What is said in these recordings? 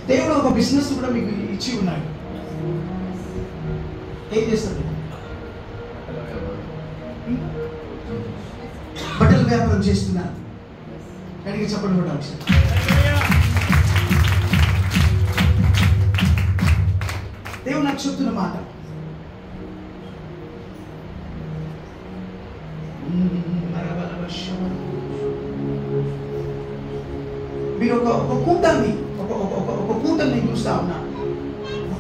దేవుడు ఒక బిజినెస్ కూడా మీకు ఇచ్చి ఉన్నాడు. ఏం చేస్తారు? బట్టల వ్యాపారం చేస్తున్నారు. కడిగి చెప్పండి కూడా దేవుడు నాకు చెప్తున్న మాట, మీరు ఒక కూటాన్ని నేను చూస్తా ఉన్నా. ఒక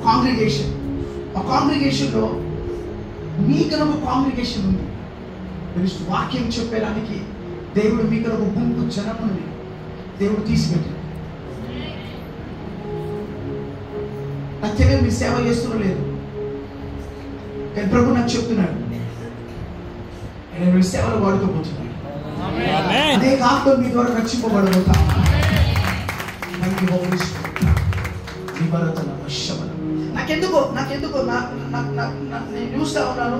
కాంగ్రిగేషన్లో మీకన్నా ఒక కాంగ్రిగేషన్ ఉంది. వాక్యం చెప్పడానికి దేవుడు మీకన్నా ఒక గుంపు జనముని దేవుడు తీసిపెట్టాడు. నాకు తెలియదు మీరు సేవ చేస్తున్నా లేదు, కానీ ప్రభు నాకు చెప్తున్నాడు నేను సేవలు వాడుకోబోతున్నాను. అదే కాకుండా మీ ద్వారా రక్షింపబడబోతా. నాకెందుకో నేను చూస్తా ఉన్నాను,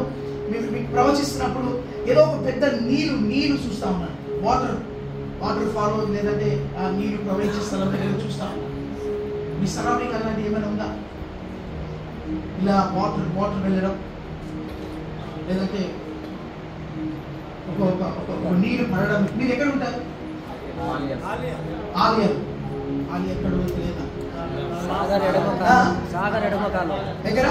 మీకు ప్రవచిస్తున్నప్పుడు ఏదో ఒక పెద్ద నీరు చూస్తా ఉన్నాను. వాటర్ ఫాలో లేదంటే ఆ నీరు ప్రవహించే స్థలం దగ్గర చూస్తా ఉన్నాను. మీ సరౌండింగ్ అలాంటి ఏమైనా ఉందా? ఇలా వాటర్ వెళ్ళడం లేదంటే ఒక నీరు పడడం. మీరు ఎక్కడ ఉంటారు? ఆలయం ఎక్కడ లేదా? ఎక్కడ?